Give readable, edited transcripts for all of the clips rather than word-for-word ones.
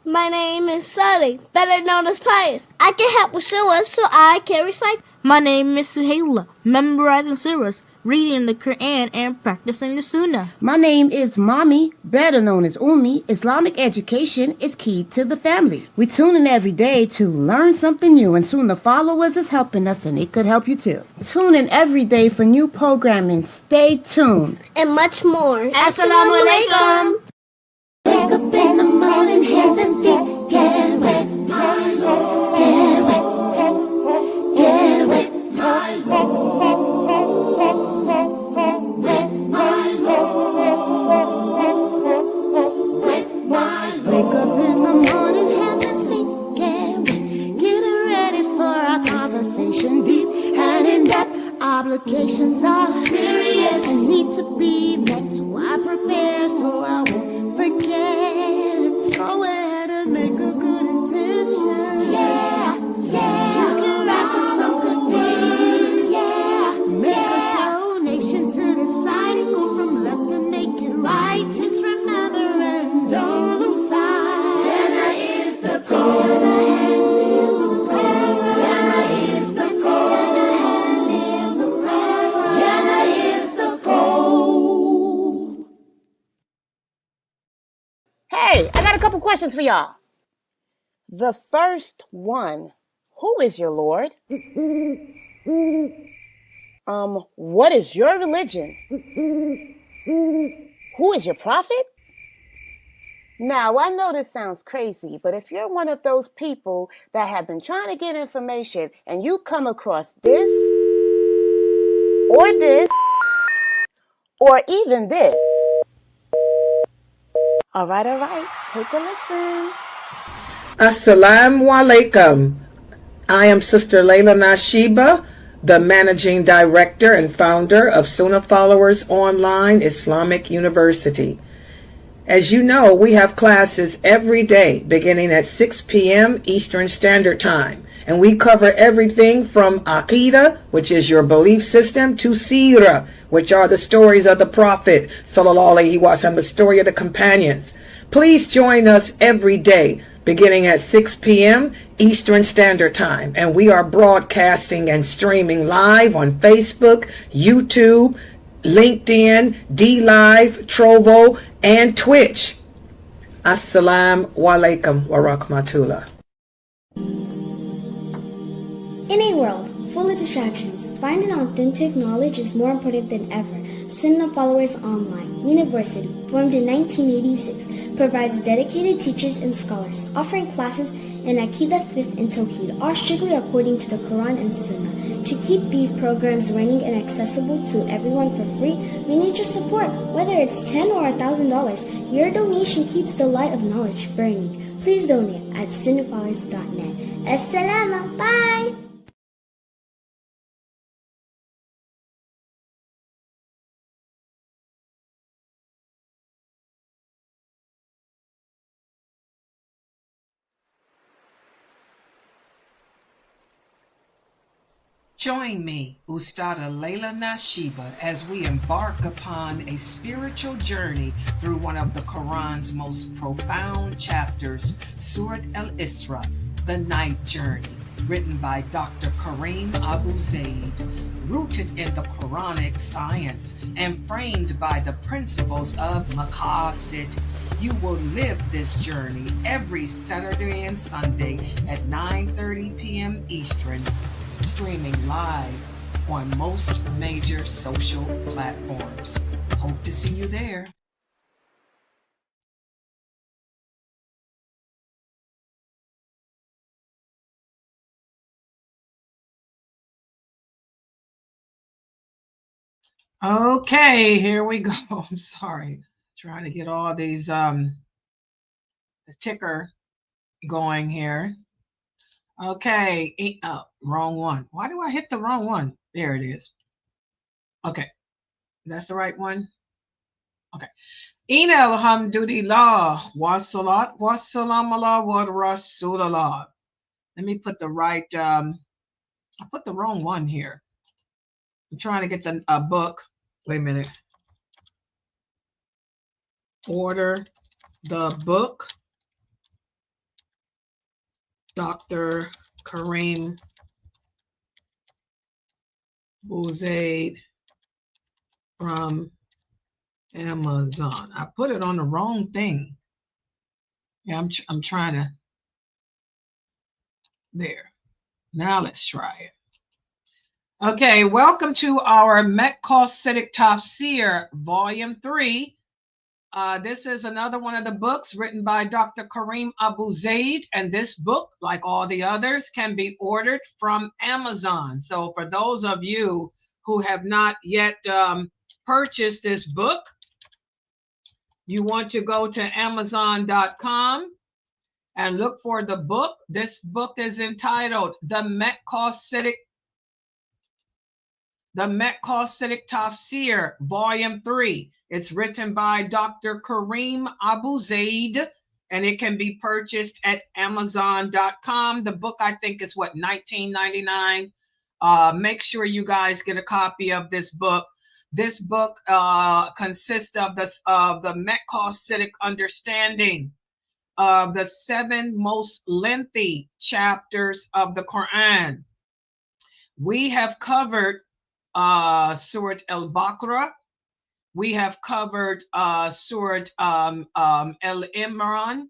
My name is Sully, better known as Pius. I can help with surahs so I can recite. My name is Suhaila, memorizing surahs, reading the Quran, and practicing the Sunnah. My name is Mommy, better known as Umi. Islamic education is key to the family. We tune in every day to learn something new, and Sunnahfollowers is helping us, and it could help you too. Tune in every day for new programming. Stay tuned. And much more. Assalamu alaikum. Wake up in the morning, hands and feet get wet. My Lord, get wet. Get wet. My Lord. Wet, my Lord. Wet, my Lord. Wake up in the morning, hands and feet get wet. Get ready for our conversation, deep and in depth. Obligations are serious and need to be met. So I prepare so I won't forget. Go ahead and make a good intention. Yeah, yeah. You can write with some good things. Yeah, make a donation to the side and go from left to make it right. Just remember and don't lose sight. Jannah is the goal. Jannah is the goal. Jannah is the goal. Hey, I got a couple questions for y'all. The first one, who is your Lord? What is your religion? Who is your prophet? Now, I know this sounds crazy, but if you're one of those people that have been trying to get information and you come across this, or even this, all right, take a listen. Assalamu alaikum. I am Sister Layla Nashiba, the Managing Director and founder of Sunnahfollowers Online Islamic University. As you know, we have classes every day beginning at 6 p.m. Eastern Standard Time. And we cover everything from Aqidah, which is your belief system, to Seerah, which are the stories of the Prophet, Sallallahu Alaihi Wasallam, the story of the companions. Please join us every day beginning at 6 p.m. Eastern Standard Time. And we are broadcasting and streaming live on Facebook, YouTube, LinkedIn, DLive, Trovo, and Twitch. Assalamu alaikum wa rahmatullah. In a world full of distractions, finding authentic knowledge is more important than ever. Sunnahfollowers Online University, formed in 1986, provides dedicated teachers and scholars, offering classes in Aqidah, Fiqh, and Tawheed, all strictly according to the Quran and Sunnah. To keep these programs running and accessible to everyone for free, we need your support. Whether it's $10 or $1,000, your donation keeps the light of knowledge burning. Please donate at sunnahfollowers.net. Assalamu, bye! Join me, Ustada Layla Nashiba, as we embark upon a spiritual journey through one of the Quran's most profound chapters, Surah Al-Isra, the Night Journey, written by Dr. Kareem Abu Zaid, rooted in the Quranic science and framed by the principles of Maqasidic. You will live this journey every Saturday and Sunday at 9:30 p.m. Eastern, streaming live on most major social platforms. Hope to see you there. Okay, here we go. I'm sorry. Trying to get all these the ticker going here. Okay, wrong one. Why do I hit the wrong one? There it is. Okay, that's the right one. Okay. Inna alhamdulillah wa salat wa salam ala wa rasulallah. Let me put the right. I put the wrong one here. I'm trying to get the book. Wait a minute. Order the book. Dr. Kareem Bouzaid from Amazon. I put it on the wrong thing. Yeah, I'm trying to, there. Now let's try it. Okay, welcome to our Maqasidic Tafsir, Volume 3. This is another one of the books written by Dr. Kareem Abu Zaid, and this book, like all the others, can be ordered from Amazon. So for those of you who have not yet purchased this book, you want to go to Amazon.com and look for the book. This book is entitled The Maqasidic Tafsir, Volume 3. It's written by Dr. Kareem Abu Zaid, and it can be purchased at Amazon.com. The book, I think, is what, $19.99. Make sure you guys get a copy of this book. This book consists of the Maqasidic understanding of the 7 most lengthy chapters of the Quran. We have covered Surah Al-Baqarah. We have covered Surah Al-Imran.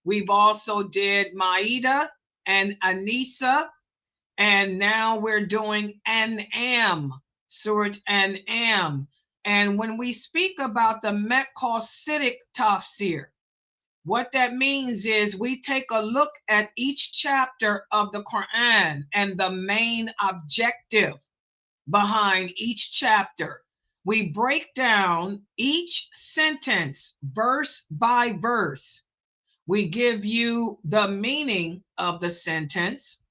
We've also did Ma'idah and Anisa. And now we're doing An'am, Surah An'am. And when we speak about the Maqasidic Tafsir, what that means is we take a look at each chapter of the Quran and the main objective behind each chapter. We break down each sentence verse by verse. We give you the meaning of the sentence,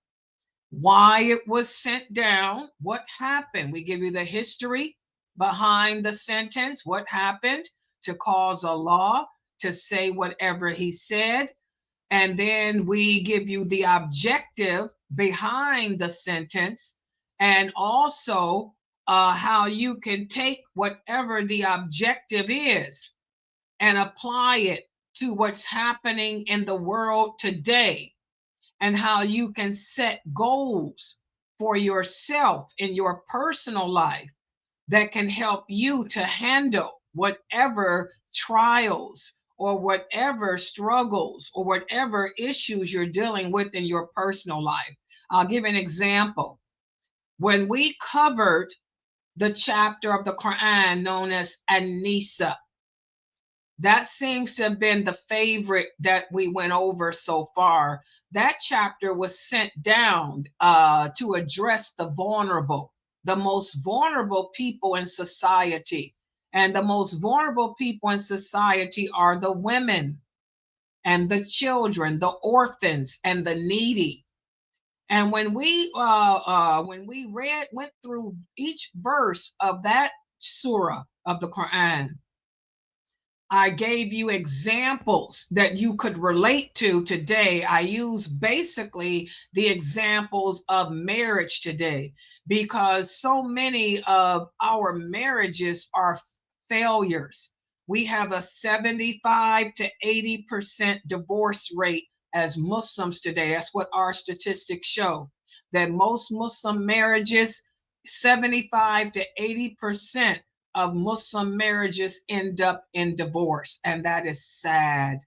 why it was sent down, what happened. We give you the history behind the sentence, what happened to cause Allah to say whatever he said. And then we give you the objective behind the sentence, and also how you can take whatever the objective is and apply it to what's happening in the world today, and how you can set goals for yourself in your personal life that can help you to handle whatever trials or whatever struggles or whatever issues you're dealing with in your personal life. I'll give an example. When we covered the chapter of the Quran known as An-Nisa, that seems to have been the favorite that we went over so far. That chapter was sent down to address the vulnerable, the most vulnerable people in society. And the most vulnerable people in society are the women and the children, the orphans and the needy. And when we went through each verse of that surah of the Quran, I gave you examples that you could relate to today. I use basically the examples of marriage today, because so many of our marriages are failures. We have a 75 to 80% divorce rate as Muslims today. That's what our statistics show, that most Muslim marriages, 75 to 80% of Muslim marriages end up in divorce. And that is sad.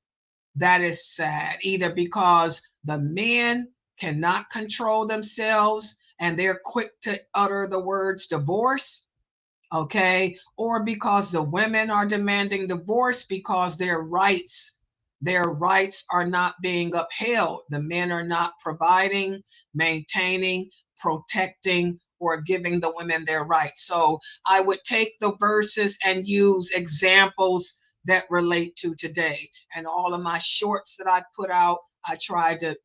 That is sad, either because the men cannot control themselves and they're quick to utter the words divorce, okay, or because the women are demanding divorce because their rights are not being upheld. The men are not providing, maintaining, protecting, or giving the women their rights. So I would take the verses and use examples that relate to today. And all of my shorts that I put out, I try to,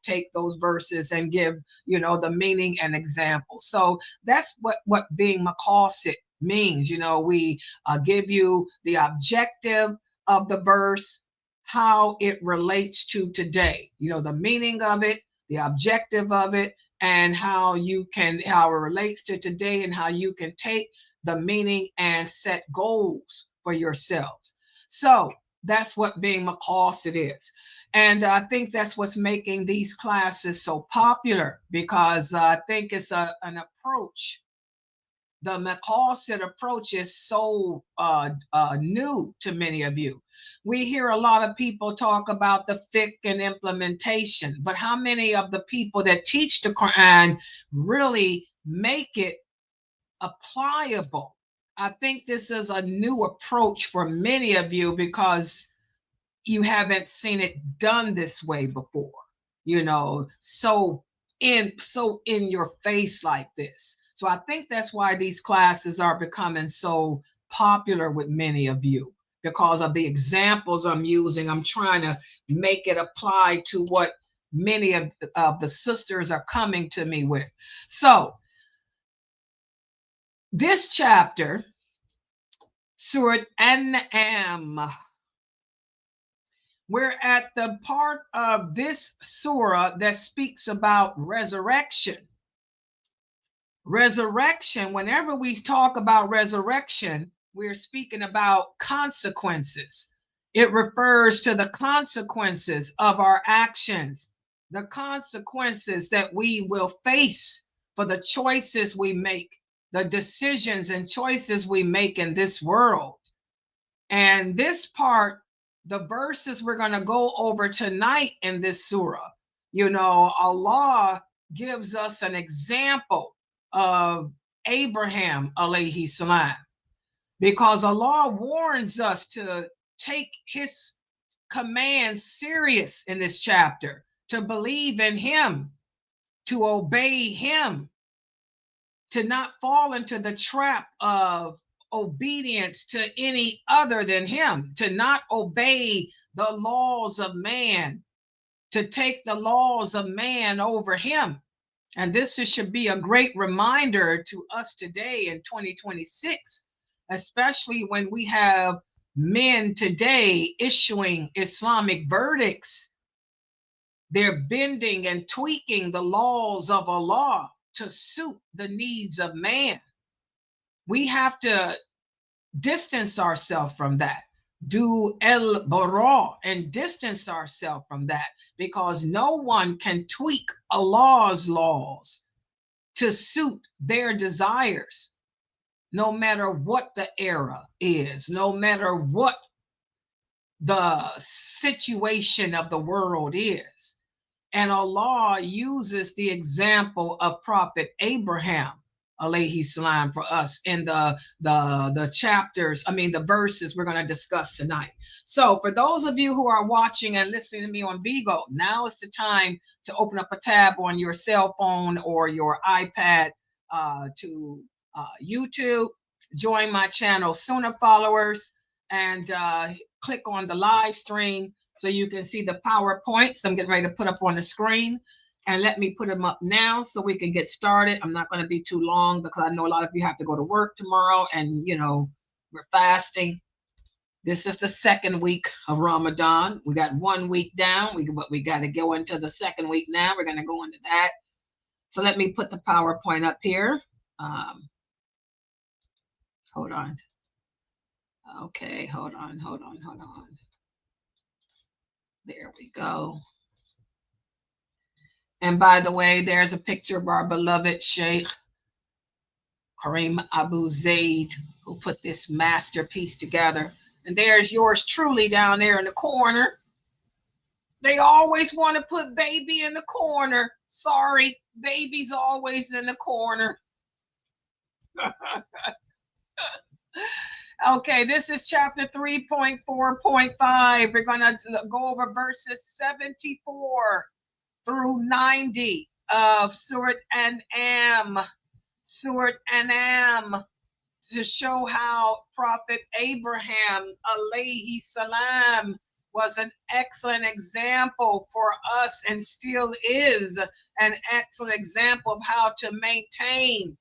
take those verses and give, the meaning and examples. So that's what being Maqasid means. We give you the objective of the verse, how it relates to today, the meaning of it, the objective of it, and how it relates to today, and how you can take the meaning and set goals for yourselves. So that's what being Maqasid is. And I think that's what's making these classes so popular, because I think it's an approach. The Maqasid approach is so new to many of you. We hear a lot of people talk about the fiqh and implementation, but how many of the people that teach the Quran really make it applicable? I think this is a new approach for many of you because you haven't seen it done this way before, so in your face like this. So I think that's why these classes are becoming so popular with many of you, because of the examples I'm using. I'm trying to make it apply to what many of the sisters are coming to me with. So this chapter, Surah An-Am, we're at the part of this surah that speaks about resurrection. Resurrection, whenever we talk about resurrection, we're speaking about consequences. It refers to the consequences of our actions, the consequences that we will face for the choices we make, the decisions and choices we make in this world. And this part, the verses we're going to go over tonight in this surah, Allah gives us an example of Abraham alayhi salam, because Allah warns us to take his commands serious in this chapter, to believe in him, to obey him, to not fall into the trap of obedience to any other than him, to not obey the laws of man, to take the laws of man over him. And this should be a great reminder to us today in 2026, especially when we have men today issuing Islamic verdicts. They're bending and tweaking the laws of Allah to suit the needs of man. We have to distance ourselves from that. Do el-bara and distance ourselves from that, because no one can tweak Allah's laws to suit their desires, no matter what the era is, no matter what the situation of the world is. And Allah uses the example of Prophet Abraham alayhi salam for us in the chapters, the verses we're going to discuss tonight. So for those of you who are watching and listening to me on Bigo, now is the time to open up a tab on your cell phone or your iPad to YouTube, join my channel Sunnahfollowers, and click on the live stream so you can see the PowerPoints I'm getting ready to put up on the screen. And let me put them up now so we can get started. I'm not going to be too long because I know a lot of you have to go to work tomorrow, and we're fasting. This is the second week of Ramadan. We got 1 week down, but we got to go into the second week now. We're going to go into that. So let me put the PowerPoint up here. Hold on. Okay, hold on. There we go. And by the way, there's a picture of our beloved Sheikh Karim Abu Zaid, who put this masterpiece together. And there's yours truly down there in the corner. They always want to put baby in the corner. Sorry, baby's always in the corner. Okay, this is chapter 3.4.5. We're going to go over verses 74 through 90 of Surah An-Am. Surah An-Am, to show how Prophet Abraham alayhi salam was an excellent example for us, and still is an excellent example of how to maintain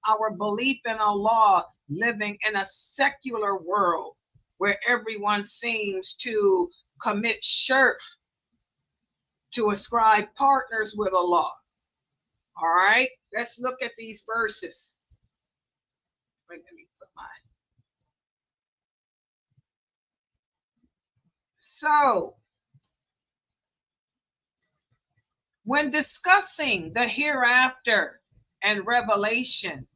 our belief in Allah, living in a secular world where everyone seems to commit shirk, to ascribe partners with Allah. All right, let's look at these verses. Wait, let me put my. So, When discussing the hereafter and revelation,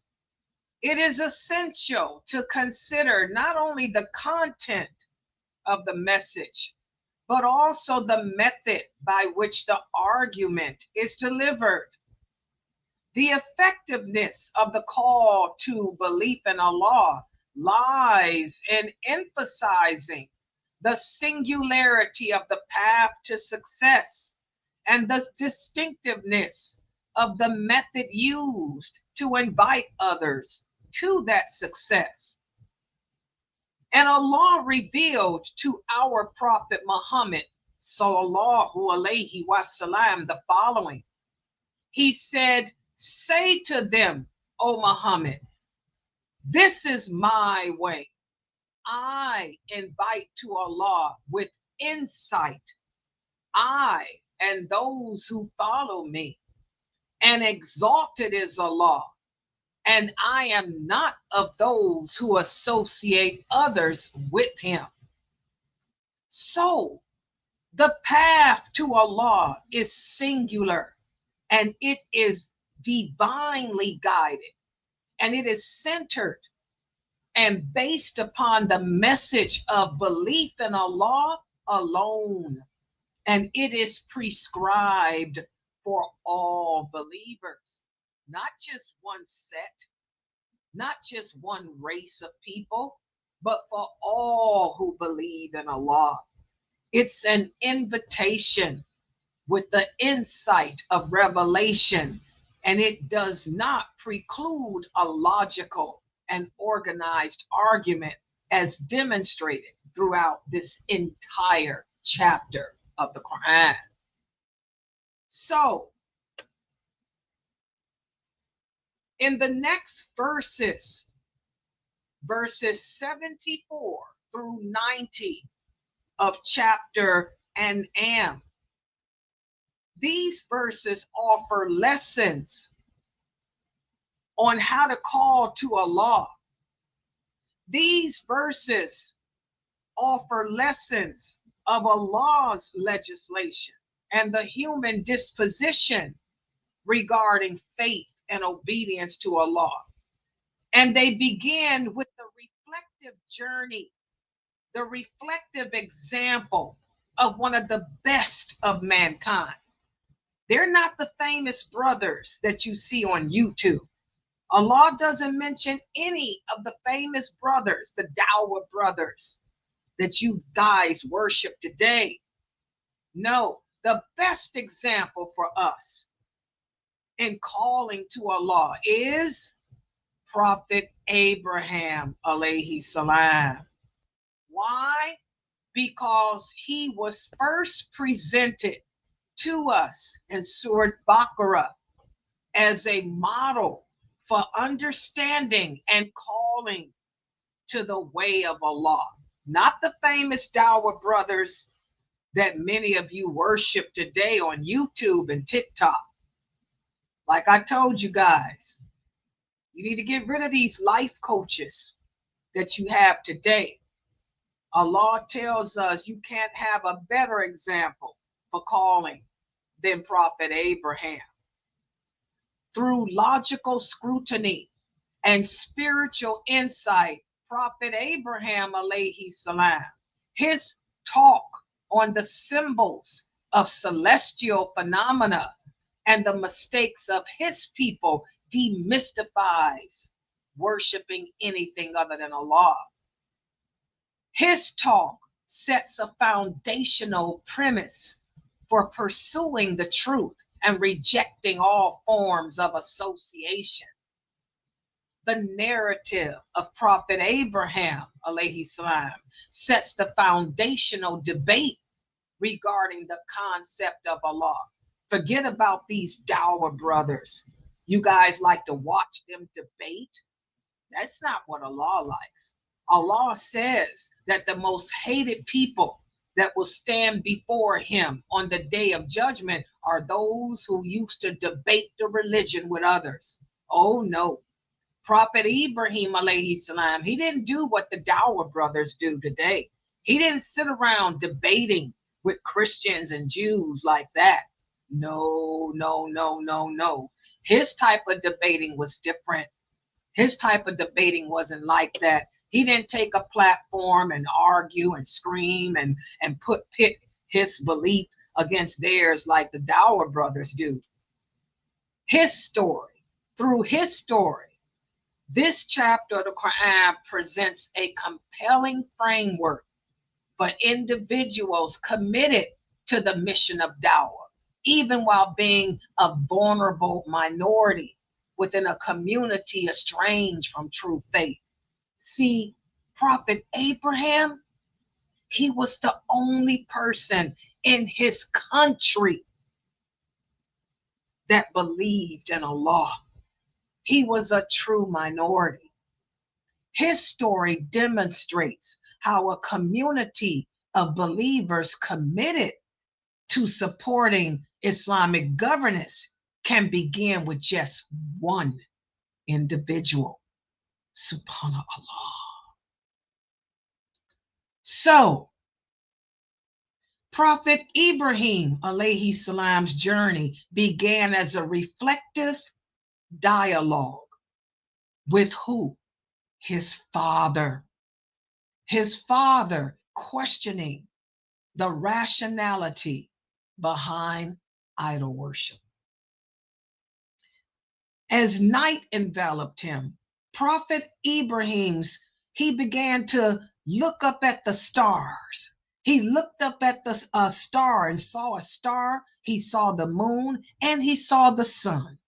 it is essential to consider not only the content of the message, but also the method by which the argument is delivered. The effectiveness of the call to belief in Allah lies in emphasizing the singularity of the path to success and the distinctiveness of the method used to invite others to that success. And Allah revealed to our Prophet Muhammad sallallahu alaihi wasallam the following. He said, "Say to them, O Muhammad, this is my way. I invite to Allah with insight, I and those who follow me, and exalted is Allah, and I am not of those who associate others with him." So the path to Allah is singular, and it is divinely guided, and it is centered and based upon the message of belief in Allah alone. And it is prescribed for all believers, not just one set, not just one race of people, but for all who believe in Allah. It's an invitation with the insight of revelation, and it does not preclude a logical and organized argument as demonstrated throughout this entire chapter of the Quran. So, in the next verses 74 through 90 of chapter An'am, these verses offer lessons on how to call to Allah. These verses offer lessons of Allah's legislation and the human disposition regarding faith and obedience to Allah. And they begin with the reflective journey, the reflective example of one of the best of mankind. They're not the famous brothers that you see on YouTube. Allah doesn't mention any of the famous brothers, the Dawah brothers that you guys worship today. No, the best example for us in calling to Allah is Prophet Abraham alayhi salam. Why? Because he was first presented to us in Surah Baqarah as a model for understanding and calling to the way of Allah. Not the famous Dawah brothers that many of you worship today on YouTube and TikTok. Like I told you guys, you need to get rid of these life coaches that you have today. Allah tells us you can't have a better example for calling than Prophet Abraham. Through logical scrutiny and spiritual insight, Prophet Abraham alayhi salam, his talk on the symbols of celestial phenomena and the mistakes of his people demystifies worshiping anything other than Allah. His talk sets a foundational premise for pursuing the truth and rejecting all forms of association. The narrative of Prophet Abraham alayhi salam sets the foundational debate regarding the concept of Allah. Forget about these Dawah brothers. You guys like to watch them debate? That's not what Allah likes. Allah says that the most hated people that will stand before him on the day of judgment are those who used to debate the religion with others. Oh no. Prophet Ibrahim alayhi salam, he didn't do what the Dawah brothers do today. He didn't sit around debating with Christians and Jews like that. No, no, no, no, no. His type of debating was different. His type of debating wasn't like that. He didn't take a platform and argue and scream and pit his belief against theirs like the Dower brothers do. His story, through his story, this chapter of the Quran presents a compelling framework for individuals committed to the mission of Dawah, even while being a vulnerable minority within a community estranged from true faith. See, Prophet Abraham, he was the only person in his country that believed in Allah. He was a true minority. His story demonstrates how a community of believers committed to supporting Islamic governance can begin with just one individual. Subhanallah. So, Prophet Ibrahim alayhi salam's journey began as a reflective dialogue with who? His father. His father questioning the rationality behind idol worship. As night enveloped him, Prophet he began to look up at the stars. He looked up at the star and saw a star. He saw the moon and he saw the sun.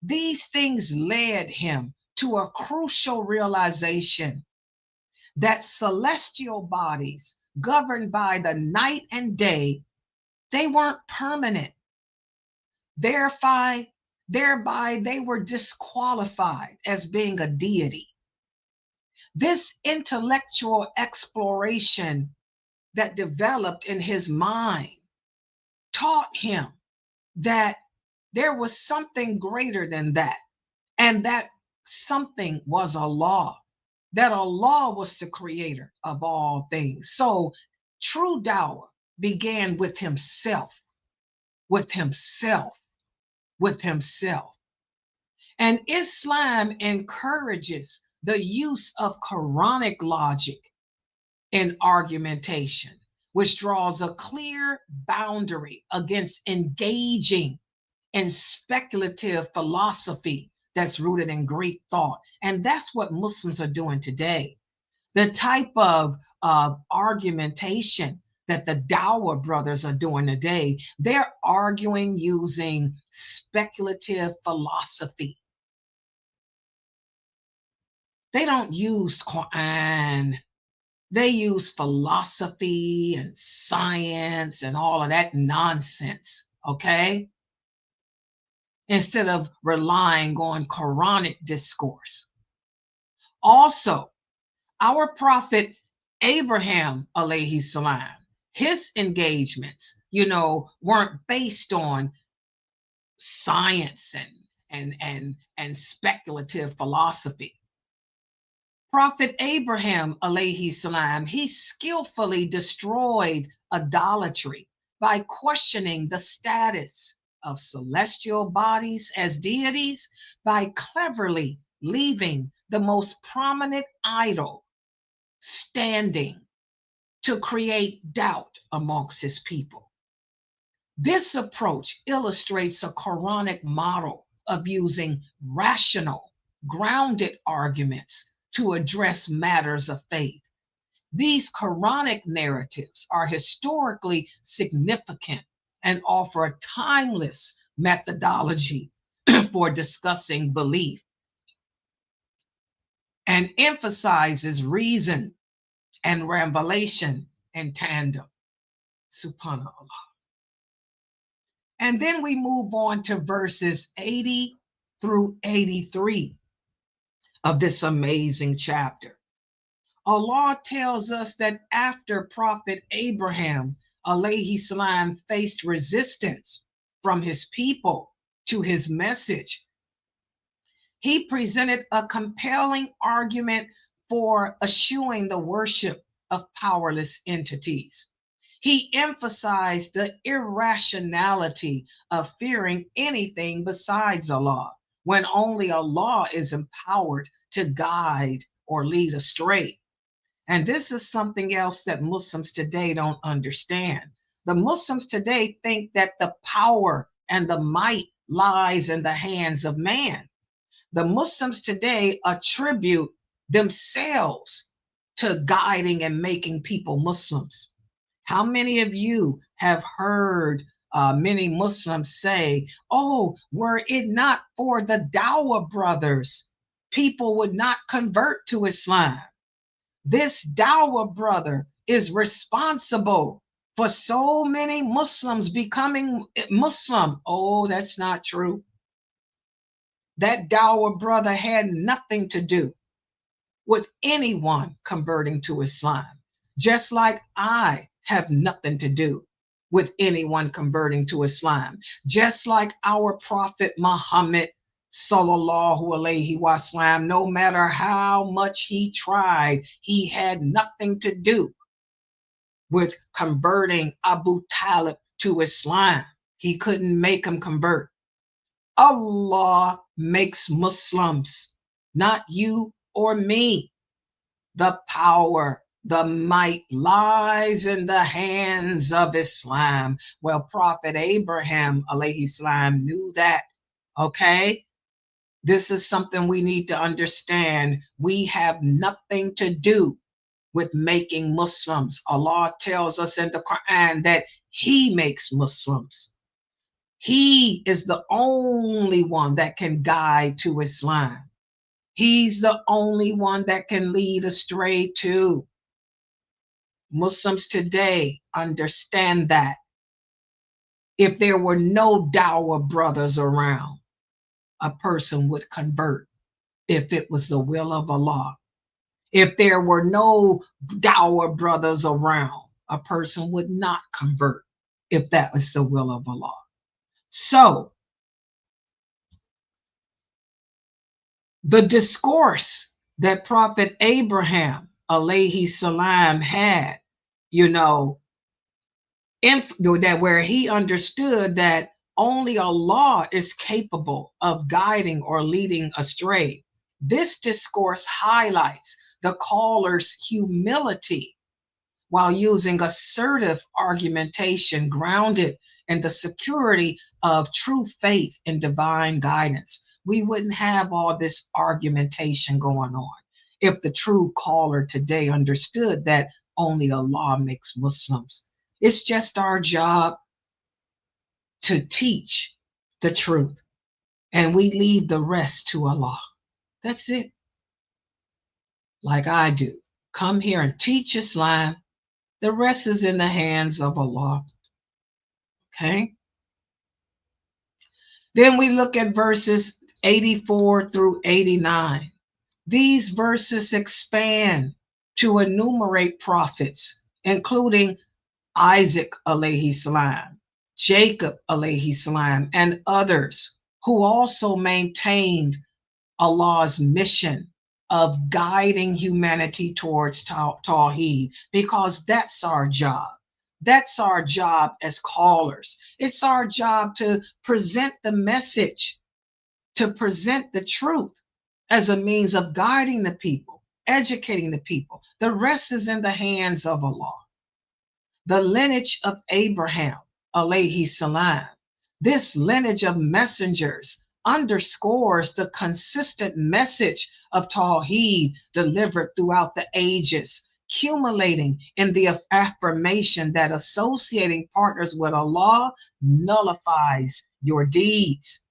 These things led him to a crucial realization that celestial bodies governed by the night and day, they weren't permanent. Thereby, they were disqualified as being a deity. This intellectual exploration that developed in his mind taught him that there was something greater than that, and that something was Allah, that Allah was the creator of all things. So true Dawah began with himself, with himself, with himself. And Islam encourages the use of Quranic logic in argumentation, which draws a clear boundary against engaging in speculative philosophy that's rooted in Greek thought. And that's what Muslims are doing today. The type of argumentation that the Dawah brothers are doing today, they're arguing using speculative philosophy. They don't use Quran. They use philosophy and science and all of that nonsense, okay? Instead of relying on Quranic discourse. Also, our prophet Abraham alayhi salam, his engagements, weren't based on science and speculative philosophy. Prophet Abraham alayhi salam, he skillfully destroyed idolatry by questioning the status of celestial bodies as deities by cleverly leaving the most prominent idol standing to create doubt amongst his people. This approach illustrates a Quranic model of using rational, grounded arguments to address matters of faith. These Quranic narratives are historically significant and offer a timeless methodology for discussing belief and emphasizes reason and revelation in tandem. Subhanallah. And then we move on to verses 80 through 83 of this amazing chapter. Allah tells us that after Prophet Abraham alayhi salam faced resistance from his people to his message, he presented a compelling argument for eschewing the worship of powerless entities. He emphasized the irrationality of fearing anything besides Allah, when only Allah is empowered to guide or lead astray. And this is something else that Muslims today don't understand. The Muslims today think that the power and the might lies in the hands of man. The Muslims today attribute themselves to guiding and making people Muslims. How many of you have heard many Muslims say, oh, were it not for the Dawah brothers, people would not convert to Islam? This Dawah brother is responsible for so many Muslims becoming Muslim. Oh, that's not true. That Dawah brother had nothing to do with anyone converting to Islam, just like I have nothing to do with anyone converting to Islam, just like our Prophet Muhammad sallallahu alaihi wasallam, no matter how much he tried, he had nothing to do with converting Abu Talib to Islam. He couldn't make him convert. Allah makes Muslims, not you or me. The power, the might lies in the hands of Islam. Well, Prophet Ibrahim alayhi salam knew that. Okay? This is something we need to understand. We have nothing to do with making Muslims. Allah tells us in the Quran that He makes Muslims. He is the only one that can guide to Islam. He's the only one that can lead astray too. Muslims today understand that. If there were no Dawah brothers around, a person would convert if it was the will of Allah. If there were no Dawah brothers around, a person would not convert if that was the will of Allah. So, the discourse that Prophet Abraham alayhi salam had, that where he understood that only Allah is capable of guiding or leading astray. This discourse highlights the caller's humility while using assertive argumentation grounded in the security of true faith and divine guidance. We wouldn't have all this argumentation going on if the true caller today understood that only Allah makes Muslims. It's just our job to teach the truth, and we leave the rest to Allah. That's it. Like I do. Come here and teach Islam. The rest is in the hands of Allah. Okay? Then we look at verses 84 through 89. These verses expand to enumerate prophets, including Isaac alayhi salam, Jacob alayhi salam, and others who also maintained Allah's mission of guiding humanity towards Tawheed, because that's our job. That's our job as callers. It's our job to present the message, to present the truth as a means of guiding the people, educating the people. The rest is in the hands of Allah. The lineage of Abraham, alayhi salam, this lineage of messengers underscores the consistent message of Tawheed delivered throughout the ages, accumulating in the affirmation that associating partners with Allah nullifies your deeds.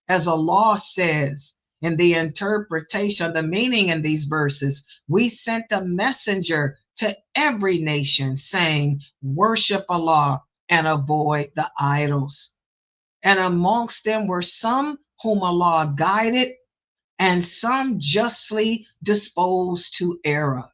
As Allah says in the interpretation of the meaning in these verses, we sent a messenger to every nation saying, worship Allah and avoid the idols. And amongst them were some whom Allah guided and some justly disposed to error.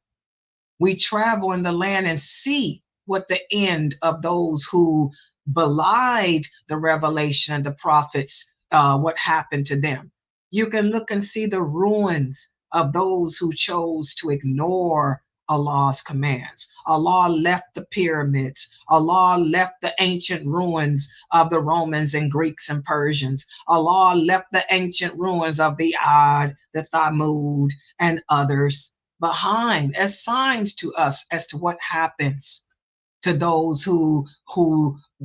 We travel in the land and see what the end of those who belied the revelation of the prophets, what happened to them. You can look and see the ruins of those who chose to ignore Allah's commands. Allah left the pyramids. Allah left the ancient ruins of the Romans and Greeks and Persians. Allah left the ancient ruins of the Ad, the Thamud, and others behind as signs to us as to what happens to those who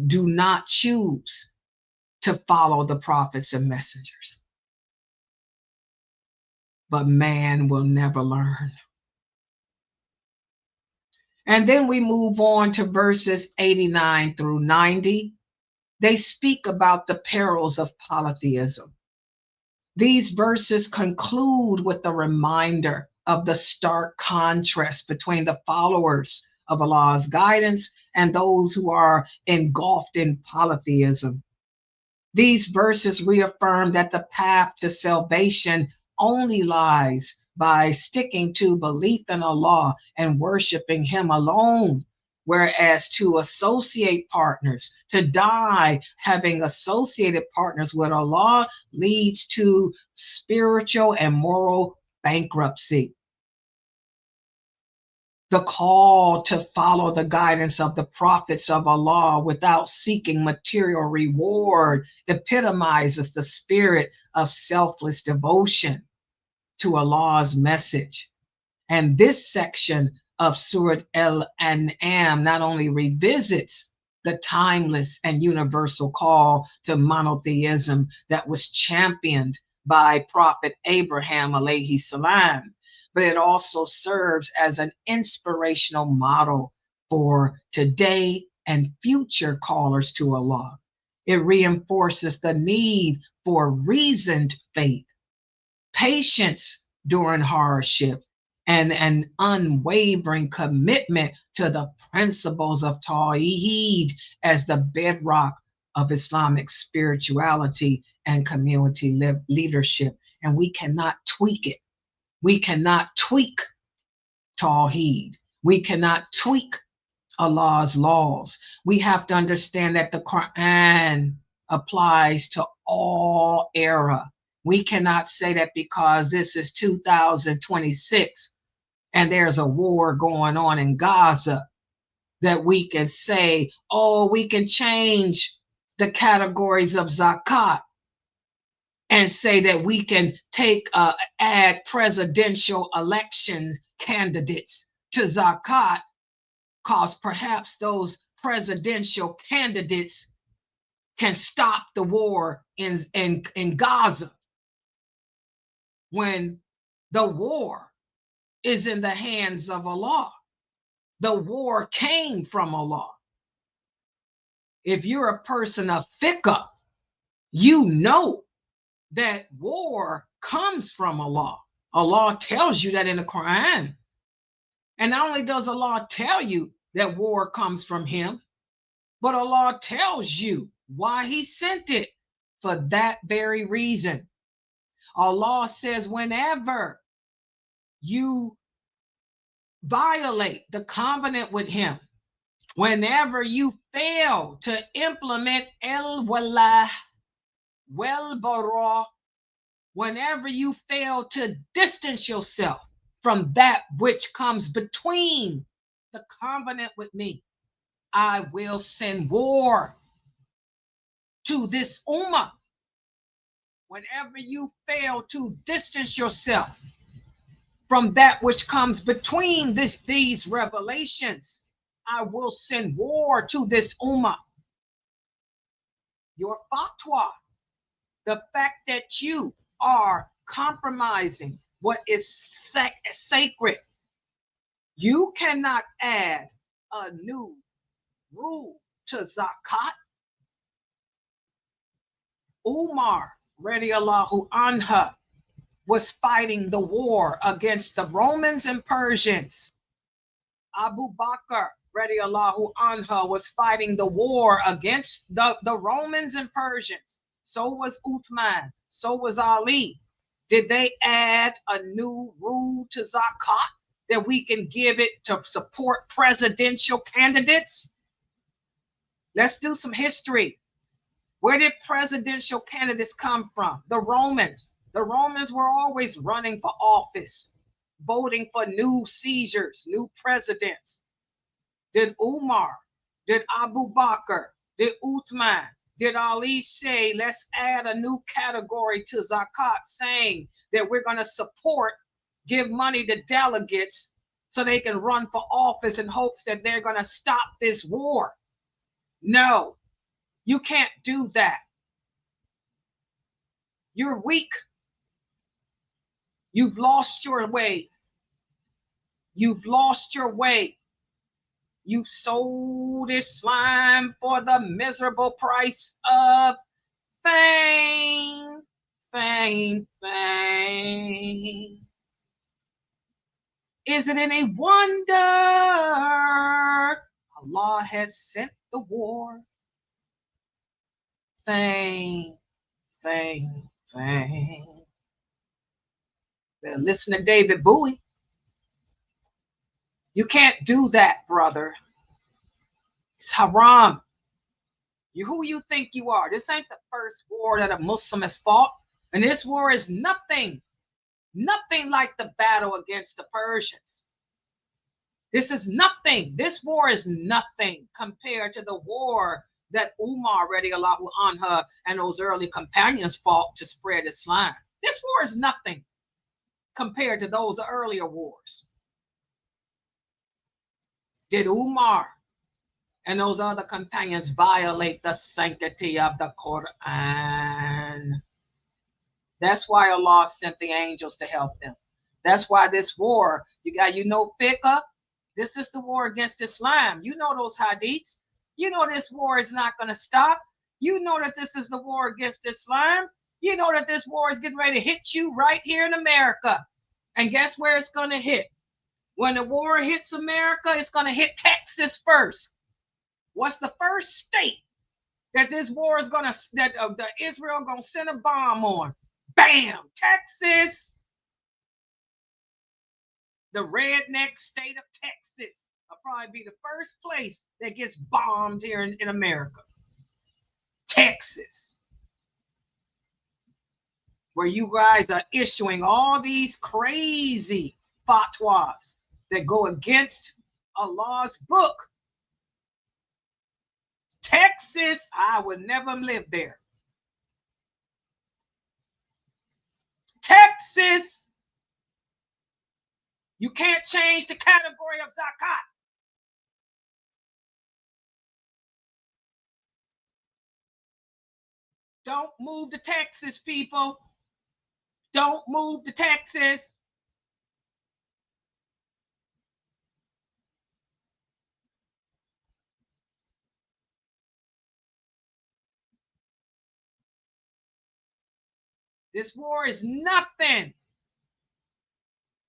do not choose to follow the prophets and messengers. But man will never learn. And then we move on to verses 89 through 90. They speak about the perils of polytheism. These verses conclude with a reminder of the stark contrast between the followers of Allah's guidance and those who are engulfed in polytheism. These verses reaffirm that the path to salvation only lies by sticking to belief in Allah and worshiping Him alone, whereas to associate partners, to die having associated partners with Allah, leads to spiritual and moral bankruptcy. The call to follow the guidance of the prophets of Allah without seeking material reward epitomizes the spirit of selfless devotion to Allah's message. And this section of Surah Al-An'am not only revisits the timeless and universal call to monotheism that was championed by Prophet Ibrahim alayhi salam, but it also serves as an inspirational model for today and future callers to Allah. It reinforces the need for reasoned faith, patience during hardship, and an unwavering commitment to the principles of Tawheed as the bedrock of Islamic spirituality and community leadership. And we cannot tweak it. We cannot tweak Tawheed. We cannot tweak Allah's laws. We have to understand that the Quran applies to all era. We cannot say that because this is 2026 and there's a war going on in Gaza that we can say, oh, we can change the categories of zakat and say that we can add presidential elections candidates to zakat, because perhaps those presidential candidates can stop the war in Gaza, when the war is in the hands of Allah. The war came from Allah. If you're a person of fiqh, you know that war comes from Allah. Allah tells you that in the Quran. And not only does Allah tell you that war comes from Him, but Allah tells you why He sent it, for that very reason. Allah says whenever you violate the covenant with Him, whenever you fail to implement al-wala wal-bara, whenever you fail to distance yourself from that which comes between the covenant with me, I will send war to this ummah. Whenever you fail to distance yourself from that which comes between these revelations, I will send war to this ummah. Your fatwa, the fact that you are compromising what is sacred, you cannot add a new rule to zakat. Umar radiallahu anha was fighting the war against the Romans and Persians. Abu Bakr radiallahu anha was fighting the war against the Romans and Persians. So was Uthman, so was Ali. Did they add a new rule to zakat that we can give it to support presidential candidates? Let's do some history. Where did presidential candidates come from? The Romans. The Romans were always running for office, voting for new Caesars, new presidents. Did Umar, did Abu Bakr, did Uthman, did Ali say, let's add a new category to zakat, saying that we're going to support, give money to delegates so they can run for office in hopes that they're going to stop this war? No, you can't do that. You're weak. You've lost your way. You've lost your way. You've sold Islam for the miserable price of fame, fame, fame. Is it any wonder Allah has sent the war? Fame, fame, fame. Better listen to David Bowie. You can't do that, brother. It's haram. Who you think you are? This ain't the first war that a Muslim has fought. And this war is nothing like the battle against the Persians. This is nothing. This war is nothing compared to the war that Umar radiallahu anha and those early companions fought to spread Islam. This war is nothing compared to those earlier wars. Did Umar and those other companions violate the sanctity of the Quran? That's why Allah sent the angels to help them. That's why this war, fiqh, this is the war against Islam. You know those hadiths. You know this war is not going to stop. You know that this is the war against Islam. You know that this war is getting ready to hit you right here in America. And guess where it's going to hit? When the war hits America, it's going to hit Texas first. What's the first state that this war is going to, Israel going to send a bomb on? Bam! Texas. The redneck state of Texas will probably be the first place that gets bombed here in America. Texas. Where you guys are issuing all these crazy fatwas that go against Allah's book. Texas, I would never live there. Texas, you can't change the category of zakat. Don't move to Texas, people. Don't move to Texas. This war is nothing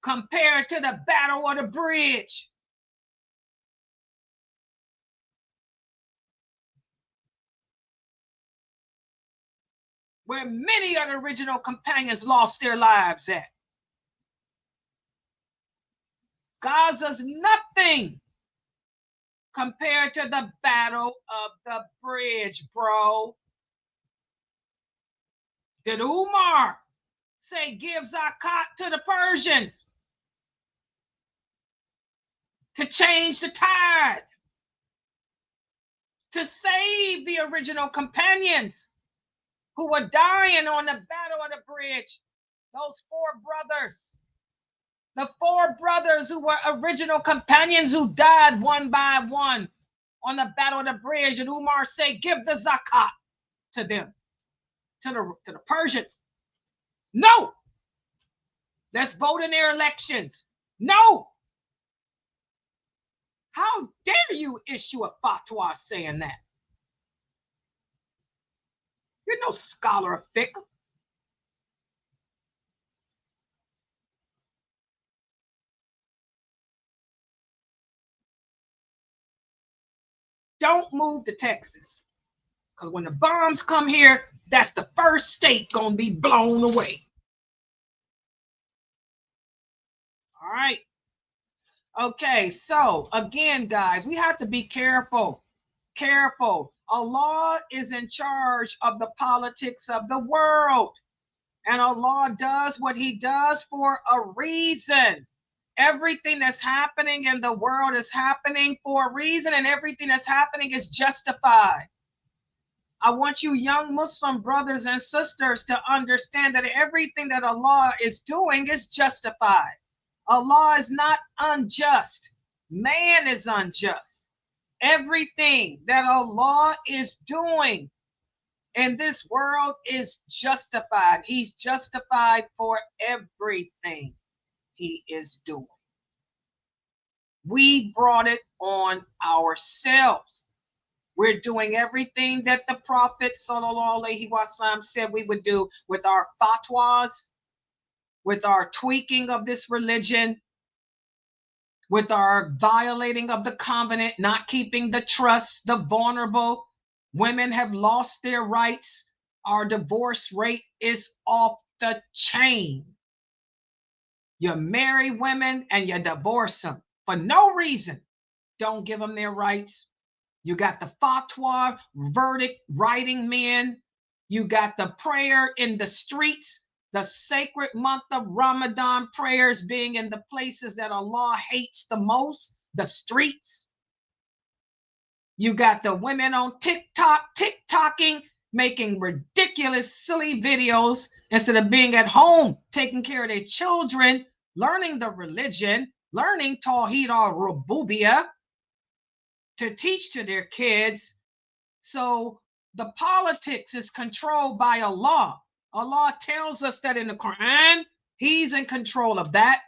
compared to the Battle of the Bridge. Where many of the original companions lost their lives at. Gaza's nothing compared to the Battle of the Bridge, bro. Did Umar say give zakat to the Persians to change the tide, to save the original companions who were dying on the Battle of the Bridge? Those four brothers, the four brothers who were original companions who died one by one on the Battle of the Bridge, and Umar said, give the zakat to them, to the Persians. No. Let's vote in their elections. No. How dare you issue a fatwa saying that? You're no scholar of fiqh. Don't move to Texas. Because when the bombs come here, that's the first state going to be blown away. All right. Okay, so again, guys, we have to be careful. Careful. Allah is in charge of the politics of the world. And Allah does what he does for a reason. Everything that's happening in the world is happening for a reason, and everything that's happening is justified. I want you young Muslim brothers and sisters to understand that everything that Allah is doing is justified. Allah is not unjust. Man is unjust. Everything that Allah is doing in this world is justified. He's justified for everything he is doing. We brought it on ourselves. We're doing everything that the Prophet sallallahu alaihi wasallam said we would do with our fatwas, with our tweaking of this religion, with our violating of the covenant, not keeping the trust, the vulnerable. Women have lost their rights. Our divorce rate is off the chain. You marry women and you divorce them for no reason. Don't give them their rights. You got the fatwa verdict writing men. You got the prayer in the streets, the sacred month of Ramadan prayers being in the places that Allah hates the most, the streets. You got the women on TikToking, making ridiculous, silly videos instead of being at home, taking care of their children, learning the religion, learning Tawheed al-Rububiyah to teach to their kids. So the politics is controlled by Allah. Allah tells us that in the Quran, he's in control of that.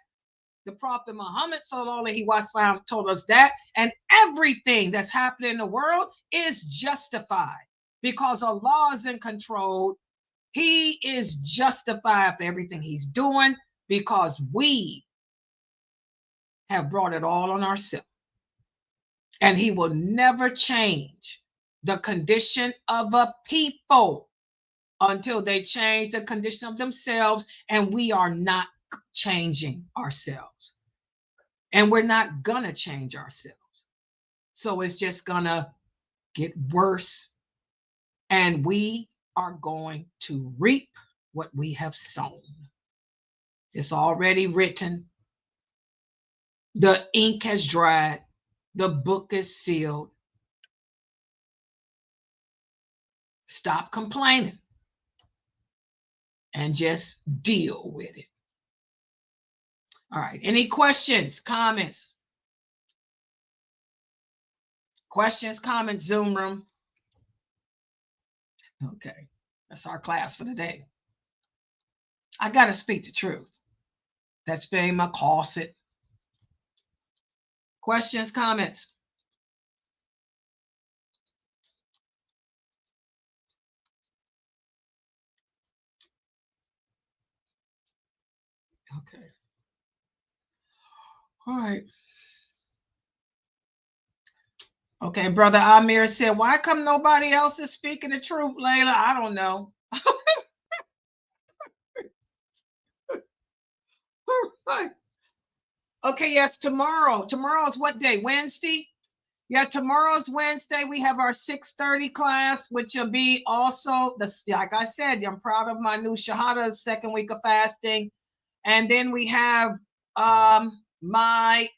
The Prophet Muhammad sallallahu alaihi wasallam told us that, and everything that's happening in the world is justified because Allah is in control. He is justified for everything he's doing because we have brought it all on ourselves. And he will never change the condition of a people until they change the condition of themselves, and we are not changing ourselves. And we're not gonna change ourselves. So it's just gonna get worse, and we are going to reap what we have sown. It's already written. The ink has dried. The book is sealed. Stop complaining and just deal with it. All right. Any questions, comments? Questions, comments, Zoom room? Okay. That's our class for today. I got to speak the truth. That's being my corset. Questions, comments? Okay. All right. Okay, Brother Amir said, why come nobody else is speaking the truth, Layla? I don't know. Okay, yes, tomorrow. Tomorrow is what day? Wednesday? Yeah, tomorrow's Wednesday. We have our 6:30 class, which will be also, like I said, I'm proud of my new Shahada, second week of fasting. And then we have my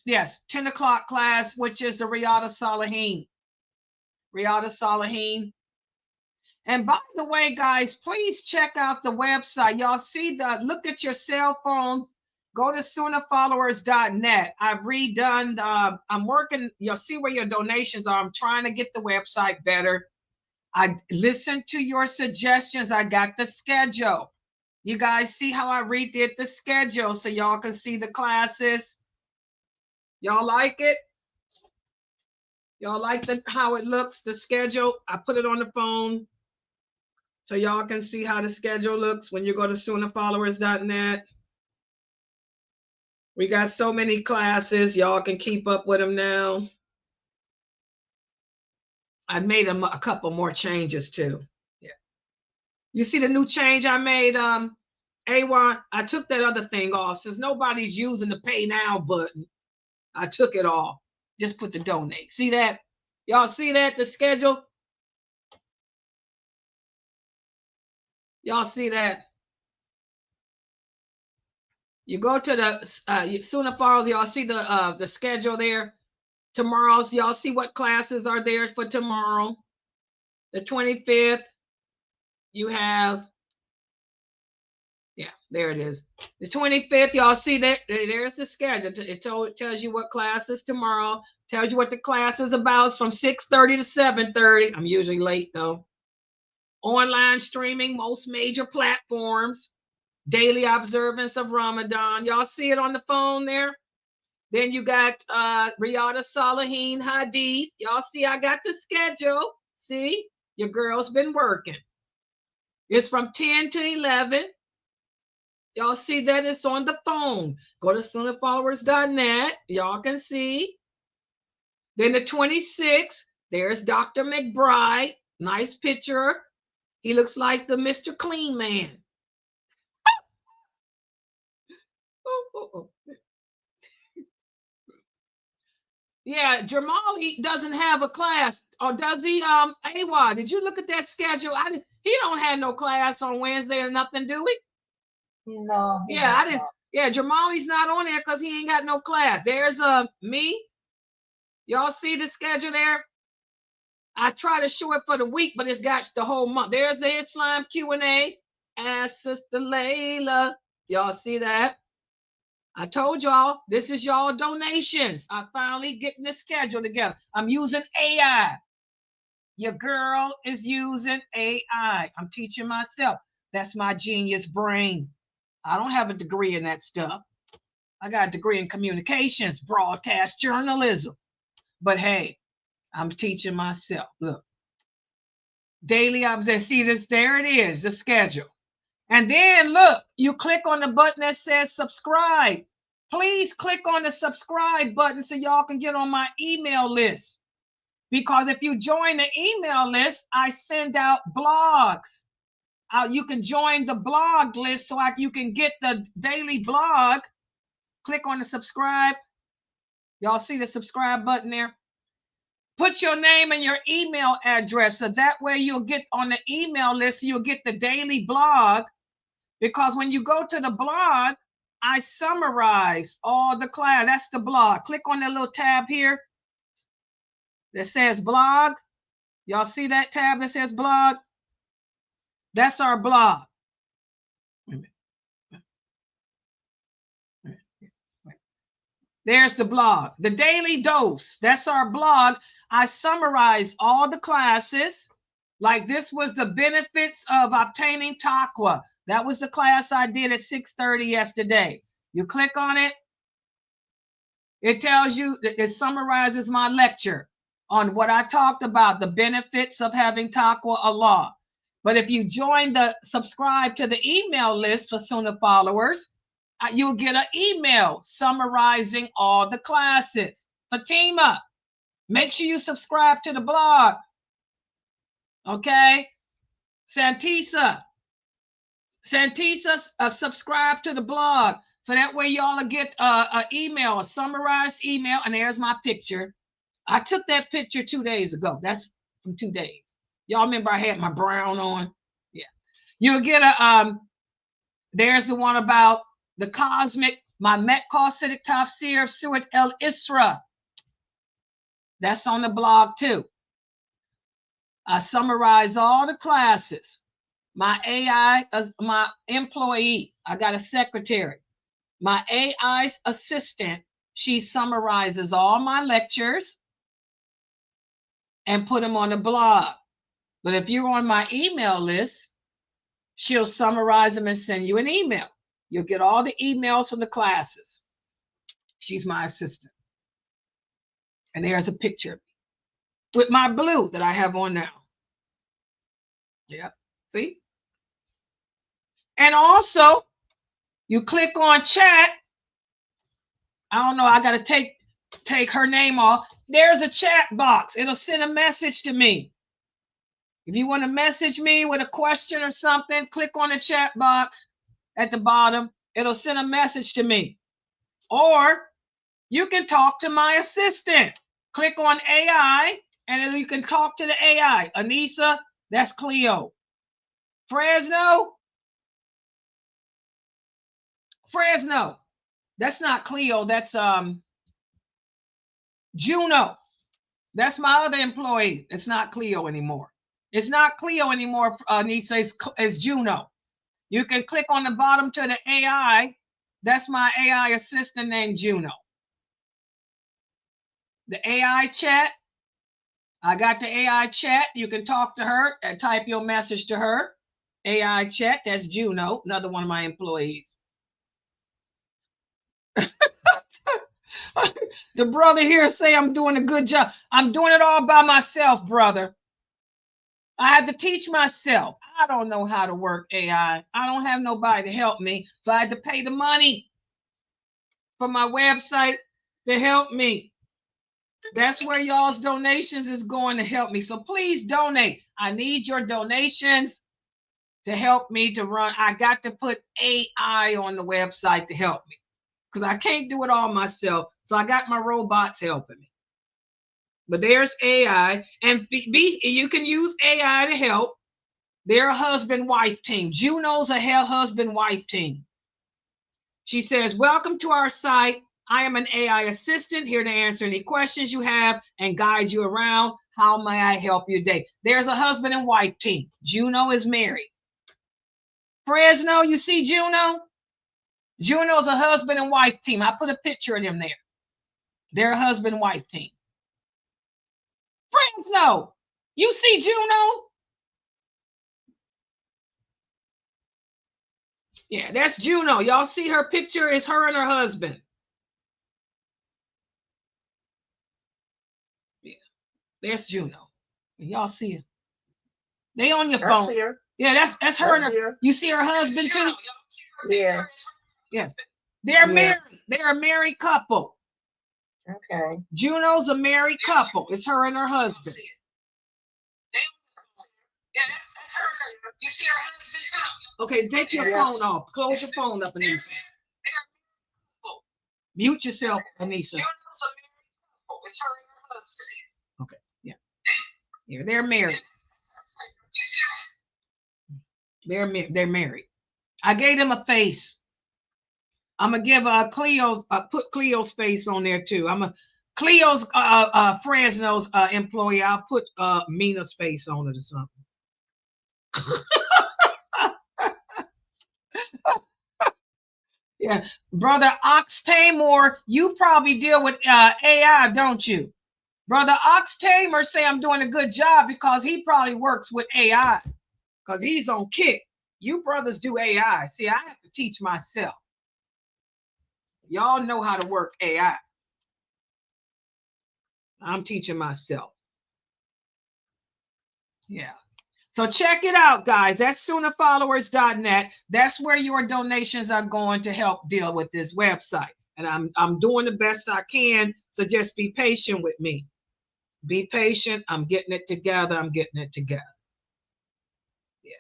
10 o'clock class, which is the Riyadh Salihin. Riyadh Salihin. And by the way, guys, please check out the website. Y'all see look at your cell phones. Go to Sunnahfollowers.net. I've redone, I'm working, you'll see where your donations are. I'm trying to get the website better. I listened to your suggestions. I got the schedule. You guys see how I redid the schedule so y'all can see the classes. Y'all like it? Y'all like how it looks, the schedule? I put it on the phone so y'all can see how the schedule looks when you go to Sunnahfollowers.net. We got so many classes. Y'all can keep up with them now. I made a couple more changes too. Yeah. You see the new change I made, A1? I took that other thing off. Since nobody's using the pay now button, I took it off. Just put the donate. See that? Y'all see that? The schedule? Y'all see that? You go to the Sunnahfollowers, y'all see the schedule there. Tomorrow's, y'all see what classes are there for tomorrow. The 25th, you have, yeah, there it is. The 25th, y'all see that there's the schedule. It tells you what classes tomorrow, tells you what the class is about. It's from 6:30 to 7:30. I'm usually late though. Online streaming, most major platforms. Daily observance of Ramadan. Y'all see it on the phone there? Then you got Riyadh Salihin Hadith. Y'all see I got the schedule. See? Your girl's been working. It's from 10 to 11. Y'all see that it's on the phone. Go to Sunnahfollowers.net. Y'all can see. Then the 26th, there's Dr. McBride. Nice picture. He looks like the Mr. Clean Man. Oh. Yeah, Jamali doesn't have a class. Or does he? Awa, did you look at that schedule? He don't have no class on Wednesday or nothing, do we? No. Yeah, I didn't. Yeah, Jamali's not on there because he ain't got no class. There's me. Y'all see the schedule there? I try to show it for the week, but it's got the whole month. There's the Islam Q&A. Ask Sister Layla. Y'all see that? I told y'all, this is y'all donations. I'm finally getting the schedule together. I'm using AI. Your girl is using AI. I'm teaching myself. That's my genius brain. I don't have a degree in that stuff. I got a degree in communications, broadcast journalism. But hey, I'm teaching myself. Look. Daily observation. See this? There it is, the schedule. And then look, you click on the button that says subscribe. Please click on the subscribe button so y'all can get on my email list. Because if you join the email list, I send out blogs. You can join the blog list so you can get the daily blog. Click on the subscribe. Y'all see the subscribe button there? Put your name and your email address so that way you'll get on the email list. You'll get the daily blog. Because when you go to the blog, I summarize all the class. That's the blog. Click on the little tab here that says blog. Y'all see that tab that says blog? That's our blog. There's the blog. The Daily Dose. That's our blog. I summarize all the classes. Like this was the benefits of obtaining taqwa. That was the class I did at 6:30 yesterday. You click on it. It tells you, it summarizes my lecture on what I talked about, the benefits of having taqwa Allah. But if you subscribe to the email list for Sunnahfollowers, you'll get an email summarizing all the classes. Fatima, make sure you subscribe to the blog. Okay? Santisa, subscribe to the blog. So that way y'all will get an email, a summarized email. And there's my picture. I took that picture 2 days ago. That's from 2 days. Y'all remember I had my brown on? Yeah. You'll get there's the one about the cosmic, my Maqasidic Tafsir of Surah Al-Isra. That's on the blog too. I summarize all the classes. My AI, my employee, I got a secretary. My AI assistant, she summarizes all my lectures and put them on the blog. But if you're on my email list, she'll summarize them and send you an email. You'll get all the emails from the classes. She's my assistant. And there's a picture with my blue that I have on now. Yeah, see? And also, you click on chat. I don't know, I got to take her name off. There's a chat box. It'll send a message to me. If you want to message me with a question or something, click on the chat box at the bottom. It'll send a message to me. Or you can talk to my assistant. Click on AI, and then you can talk to the AI. Anissa, that's Cleo. Fresno, Fresno. That's not Cleo. That's Juno. That's my other employee. It's not Cleo anymore. It's not Cleo anymore, Nisa. It's Juno. You can click on the bottom to the AI. That's my AI assistant named Juno. The AI chat. I got the AI chat. You can talk to her and type your message to her. AI chat. That's Juno, another one of my employees. The brother here say I'm doing a good job. I'm doing it all by myself, brother. I have to teach myself. I don't know how to work AI. I don't have nobody to help me. So I had to pay the money for my website to help me. That's where y'all's donations is going to help me. So please donate. I need your donations to help me to run. I got to put AI on the website to help me because I can't do it all myself. So I got my robots helping me. But there's AI, and you can use AI to help. They're a husband-wife team. Juno's a husband-wife team. She says, welcome to our site. I am an AI assistant here to answer any questions you have and guide you around. How may I help you today? There's a husband and wife team. Juno is married. Fresno, you see Juno? Juno's a husband and wife team. I put a picture of them there. They're a husband and wife team. Fresno, you see Juno? Yeah, that's Juno. Y'all see her picture? It's her and her husband. Yeah, there's Juno. Y'all see her? They on your phone. See her. Yeah, that's her. And her. You see her husband too? Yeah. Yeah. They're married. They're a married couple. Okay. Juno's a married couple. It's her and her husband. Yeah, that's her. You see her husband too? Okay, take your phone off. Close your phone up, Anissa. Mute yourself, Anissa. It's her and her husband. Okay, yeah. Yeah, they're married. They're married. I gave them a face. I'm gonna give put Cleo's face on there too. Cleo's Fresno's employee. I'll put Mina's face on it or something. Yeah, brother Ox Tamor, you probably deal with AI, don't you? Brother Ox Tamer say I'm doing a good job because he probably works with AI because he's on Kick. You brothers do AI. See, I have to teach myself. Y'all know how to work AI. I'm teaching myself. Yeah. So check it out, guys. That's Sunnahfollowers.net. That's where your donations are going to help deal with this website. And I'm doing the best I can. So just be patient with me. Be patient. I'm getting it together. I'm getting it together. Yeah.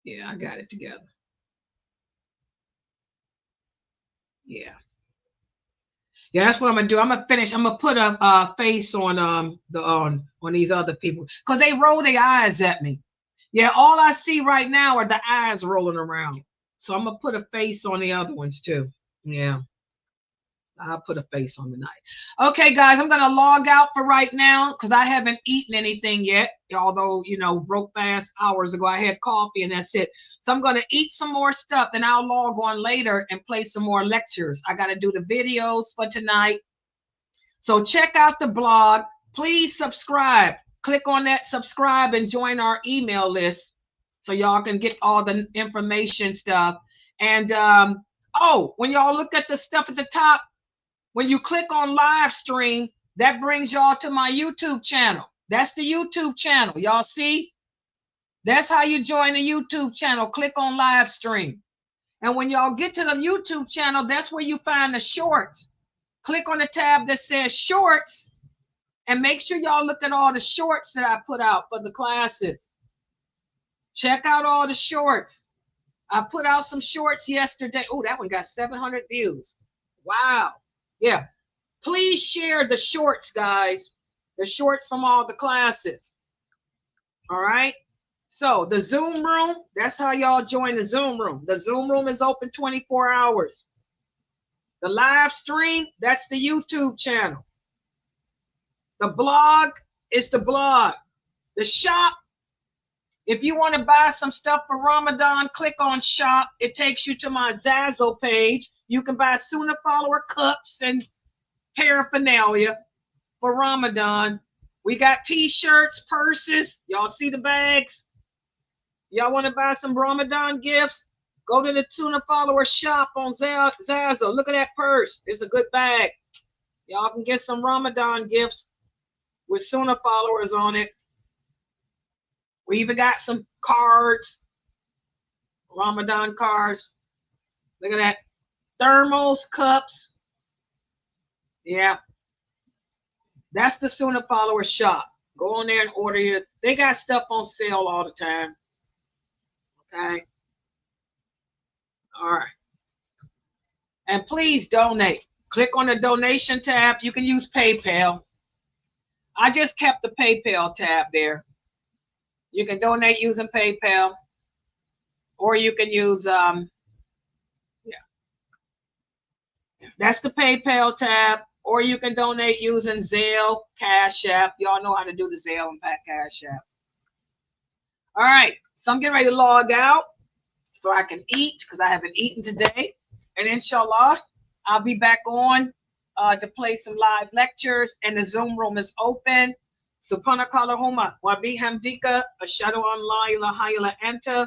Yeah, I got it together. Yeah. Yeah, that's what I'm gonna do. I'm gonna finish. I'm gonna put a face on on these other people because they roll their eyes at me. Yeah, all I see right now are the eyes rolling around. So I'm gonna put a face on the other ones too. Yeah, I'll put a face on the night. Okay, guys, I'm gonna log out for right now because I haven't eaten anything yet. Although broke fast hours ago, I had coffee and that's it. So I'm gonna eat some more stuff, then I'll log on later and play some more lectures. I gotta do the videos for tonight. So check out the blog. Please subscribe. Click on that subscribe and join our email list so y'all can get all the information stuff. And when y'all look at the stuff at the top, when you click on live stream, that brings y'all to my YouTube channel. That's the YouTube channel. Y'all see? That's how you join the YouTube channel. Click on live stream. And when y'all get to the YouTube channel, that's where you find the shorts. Click on the tab that says shorts and make sure y'all look at all the shorts that I put out for the classes. Check out all the shorts. I put out some shorts yesterday. Oh, that one got 700 views. Wow. Yeah. Please share the shorts, guys. The shorts from all the classes. All right. So the Zoom room, that's how y'all join the Zoom room. The Zoom room is open 24 hours. The live stream, that's the YouTube channel. The blog is the blog. The shop, if you want to buy some stuff for Ramadan, click on shop. It takes you to my Zazzle page. You can buy Sunnah follower cups and paraphernalia for Ramadan. We got t-shirts, purses. Y'all see the bags? Y'all want to buy some Ramadan gifts? Go to the Sunnah follower shop on Zazzle. Look at that purse. It's a good bag. Y'all can get some Ramadan gifts with Sunnah followers on it. We even got some cards, Ramadan cards. Look at that. Thermos, cups. Yeah. That's the Sunnah follower shop. Go on there and order your. They got stuff on sale all the time. Okay. All right. And please donate. Click on the donation tab. You can use PayPal. I just kept the PayPal tab there. You can donate using PayPal, or you can use that's the PayPal tab, or you can donate using Zelle, Cash App. Y'all know how to do the Zelle and Cash App. All right, so I'm getting ready to log out so I can eat because I haven't eaten today. And inshallah, I'll be back on to play some live lectures, and the Zoom room is open. Subhanakallahumma wa bihamdika ashhadu an la ilaha illa anta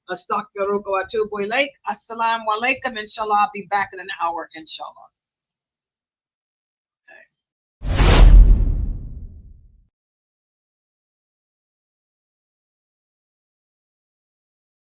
astaghfiruka wa atubu ilaik. Assalamu alaikum. Inshallah, I'll be back in an hour, inshallah.